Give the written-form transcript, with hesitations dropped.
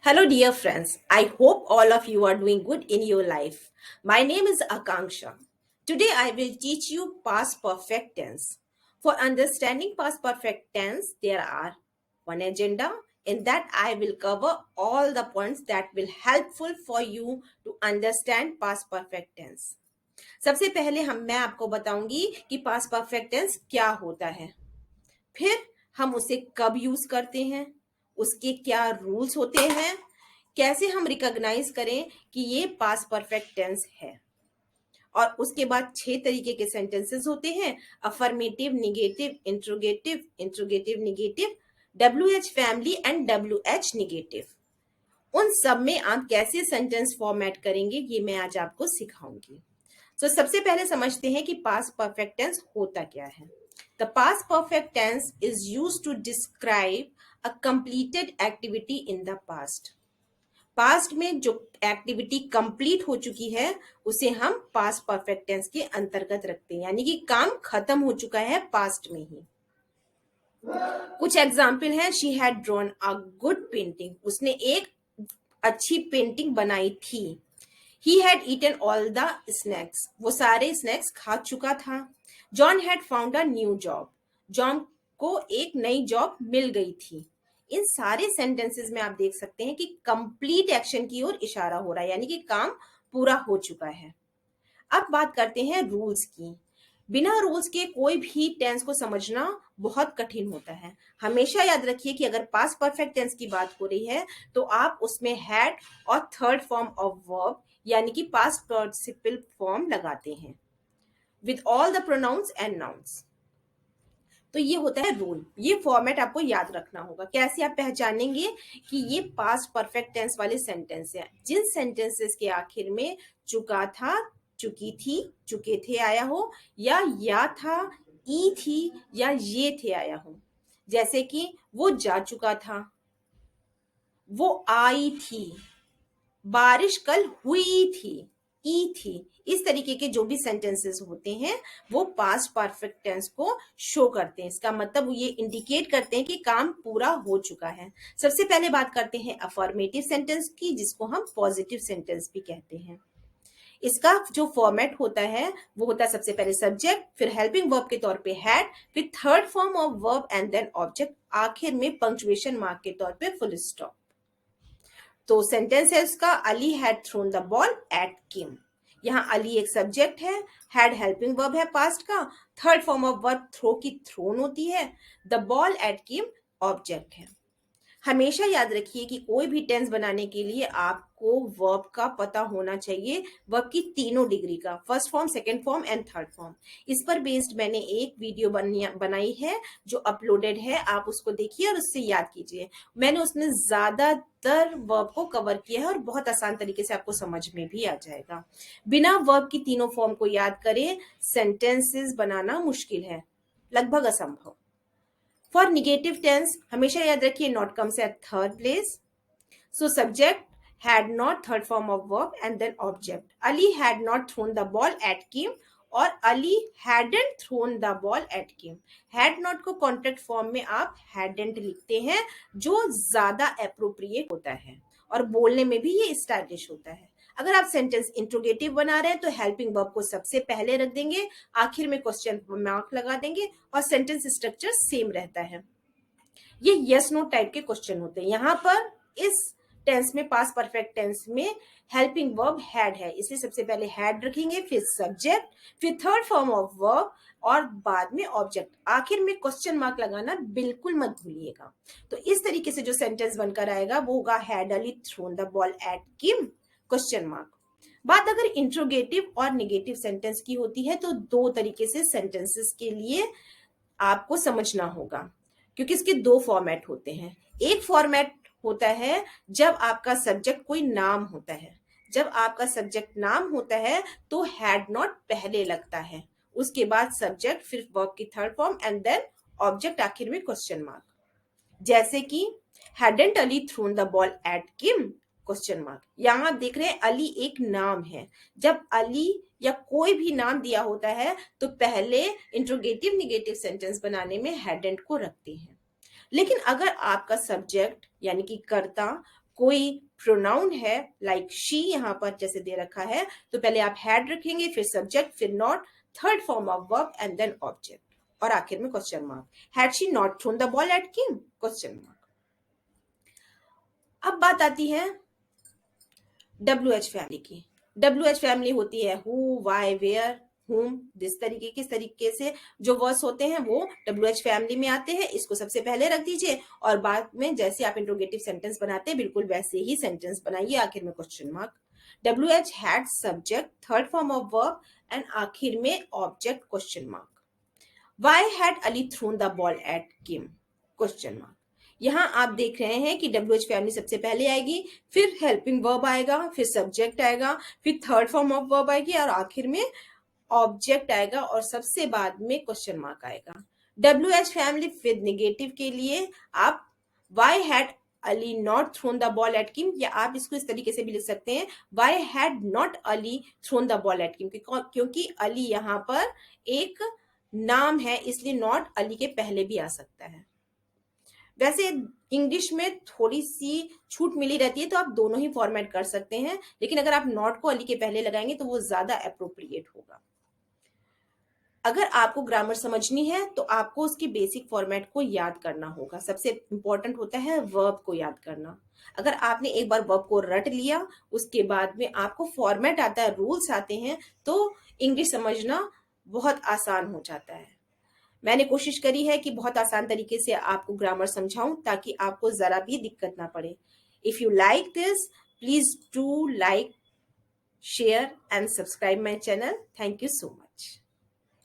Hello, dear friends. I hope all of you are doing good in your life. My name is Akanksha. Today, I will teach you past perfect tense. For understanding past perfect tense, there are one agenda. In that, I will cover all the points that will helpful for you to understand past perfect tense. सबसे पहले मैं आपको बताऊंगी कि past perfect tense क्या होता है। फिर हम उसे कब यूज करते हैं, उसके क्या रूल्स होते हैं, कैसे हम रिकॉग्नाइज करें कि ये पास्ट परफेक्ट टेंस है। और उसके बाद 6 तरीके के सेंटेंसेस होते हैं: affirmative, negative, interrogative, interrogative negative, WH family and WH negative. उन सब में आप कैसे सेंटेंस फॉर्मेट करेंगे ये मैं आज आपको सिखाऊंगी। तो सबसे पहले समझते हैं कि पास्ट परफेक्ट टेंस होता क्या है। The past perfect tense is used to describe a completed activity in the past. Past में जो एक्टिविटी कंप्लीट हो चुकी है उसे हम पास्ट परफेक्ट टेंस के अंतर्गत रखते हैं, यानी कि काम खत्म हो चुका है पास्ट में ही। कुछ एग्जाम्पल है: she had drawn a good painting, उसने एक अच्छी पेंटिंग बनाई थी। He had eaten all the snacks, वो सारे स्नैक्स खा चुका था। John had found a new job, John को एक नई जॉब मिल गई थी। इन सारे सेंटेंसेस में आप देख सकते हैं कि कंप्लीट एक्शन की ओर इशारा हो रहा है, यानी कि काम पूरा हो चुका है। अब बात करते हैं रूल्स की। बिना रूल्स के कोई भी टेंस को समझना बहुत कठिन होता है। हमेशा याद रखिए कि अगर पास्ट परफेक्ट टेंस की बात हो रही है तो आप उसमें हैड और थर्ड फॉर्म ऑफ वर्ब यानी कि पास्ट पार्टिसिपल फॉर्म लगाते हैं with all the pronouns and nouns. तो ये होता है रूल। ये फॉर्मेट आपको याद रखना होगा। कैसे आप पहचानेंगे कि ये पास्ट परफेक्ट टेंस वाले सेंटेंस हैं? जिन सेंटेंसेस के आखिर में चुका था, चुकी थी, चुके थे आया हो, या था, ई थी या ये थे आया हो। जैसे कि वो जा चुका था, वो आई थी, बारिश कल हुई थी, ई थी। इस तरीके के जो भी सेंटेंसेस होते हैं वो पास्ट परफेक्ट टेंस को शो करते हैं। इसका मतलब ये इंडिकेट करते हैं कि काम पूरा हो चुका है। सबसे पहले बात करते हैं अफर्मेटिव सेंटेंस की, जिसको हम पॉजिटिव सेंटेंस भी कहते हैं। इसका जो फॉर्मेट होता है वो होता है सबसे पहले सब्जेक्ट, फिर हेल्पिंग वर्ब के तौर पे हैड, फिर third form of verb and then object, आखिर में पंक्चुएशन मार्क के तौर पे फुल स्टॉप। तो सेंटेंस है उसका, Ali had thrown the ball at Kim. यहाँ अली एक सब्जेक्ट है, हैड हेल्पिंग वर्ब है पास्ट का, third form of verb throw की थ्रोन होती है, the ball at Kim object है। हमेशा याद रखिए कि कोई भी टेंस बनाने के लिए आपको वर्ब का पता होना चाहिए, वर्ब की तीनों डिग्री का, first form, second form and third form. इस पर बेस्ड मैंने एक वीडियो बनाई है जो अपलोडेड है, आप उसको देखिए और उससे याद कीजिए। मैंने उसमें ज्यादातर वर्ब को कवर किया है और बहुत आसान तरीके से आपको समझ में भी आ जाएगा। बिना वर्ब की तीनों फॉर्म को याद करे सेंटेंसेस बनाना मुश्किल है, लगभग असंभव। फॉर निगेटिव टेंस हमेशा याद रखिए not comes at third place. So subject had not, third form of verb and then object. Ali had not thrown the ball at Kim और Ali hadn't thrown the ball at Kim. had not को contract form में आप hadn't लिखते हैं जो ज्यादा appropriate होता है और बोलने में भी ये स्टाइलिश होता है। अगर आप सेंटेंस इंट्रोगेटिव बना रहे हैं तो हेल्पिंग वर्ब को सबसे पहले रख देंगे, आखिर में क्वेश्चन मार्क लगा देंगे और सेंटेंस स्ट्रक्चर सेम रहता है। ये यस नो टाइप के क्वेश्चन होते हैं। यहाँ पर इस टेंस में, पास्ट परफेक्ट टेंस में हेल्पिंग वर्ब हैड है, इसलिए सबसे पहले हैड रखेंगे, फिर सब्जेक्ट, फिर थर्ड फॉर्म ऑफ वर्ब और बाद में ऑब्जेक्ट। आखिर में क्वेश्चन मार्क लगाना बिल्कुल मत भूलिएगा। तो इस तरीके से जो सेंटेंस बनकर आएगा वो होगा had Ali thrown the ball at Kim question mark. बात अगर इंट्रोगेटिव और निगेटिव सेंटेंस की होती है तो दो तरीके से सेंटेंसेस के लिए आपको समझना होगा, क्योंकि इसके दो फॉर्मेट होते हैं। एक फॉर्मेट होता है जब आपका सब्जेक्ट कोई नाम होता है। जब आपका सब्जेक्ट नाम होता है तो हैड नॉट पहले लगता है, उसके बाद सब्जेक्ट, फिर वर्ब की third form and then object, आखिर में क्वेश्चन मार्क। जैसे कि hadn't Ali thrown the ball at Kim question mark. यहां आप देख रहे हैं अली एक नाम है। जब अली या कोई भी नाम दिया होता है तो पहले इंट्रोगेटिव निगेटिव सेंटेंस बनाने में हैडंट को रखते हैं। लेकिन अगर आपका सब्जेक्ट यानी कि कर्ता कोई प्रोनाउन है लाइक शी यहाँ पर जैसे दे रखा है, तो पहले आप हैड रखेंगे, फिर सब्जेक्ट, फिर not, third form of verb and then object, और आखिर में question mark. Had she not thrown the ball at Kim, question mark. अब बात आती है WH फैमिली की। WH फैमिली होती है हु, वाई, वेयर, whom, किस तरीके से जो वर्ड्स होते हैं वो WH फैमिली में आते हैं। इसको सबसे पहले रख दीजिए और बाद में जैसे आप इंट्रोगेटिव सेंटेंस बनाते हैं बिल्कुल वैसे ही सेंटेंस बनाइए, आखिर में question mark. WH had subject, third form of verb and आखिर में object, question mark. Why had Ali thrown the ball at Kim? Question mark. यहाँ आप देख रहे हैं कि WH फैमिली सबसे पहले आएगी, फिर हेल्पिंग वर्ब आएगा, फिर सब्जेक्ट आएगा, फिर थर्ड फॉर्म ऑफ वर्ब आएगी और आखिर में ऑब्जेक्ट आएगा और सबसे बाद में क्वेश्चन मार्क आएगा। WH फैमिली विद नेगेटिव के लिए आप Why had Ali not thrown the ball at Kim, या आप इसको इस तरीके से भी लिख सकते हैं Why had not Ali thrown the ball at Kim, क्योंकि अली यहाँ पर एक नाम है इसलिए नॉट अली के पहले भी आ सकता है। वैसे इंग्लिश में थोड़ी सी छूट मिली रहती है तो आप दोनों ही फॉर्मेट कर सकते हैं, लेकिन अगर आप नॉट को अली के पहले लगाएंगे तो वो ज्यादा अप्रोप्रिएट होगा। अगर आपको ग्रामर समझनी है तो आपको उसकी बेसिक फॉर्मेट को याद करना होगा। सबसे इंपॉर्टेंट होता है वर्ब को याद करना। अगर आपने एक बार वर्ब को रट लिया, उसके बाद में आपको फॉर्मेट आता है, रूल्स आते हैं, तो इंग्लिश समझना बहुत आसान हो जाता है। मैंने कोशिश करी है कि बहुत आसान तरीके से आपको ग्रामर समझाऊं ताकि आपको जरा भी दिक्कत ना पड़े। If you like this, please do like, share and subscribe my channel. Thank you so much.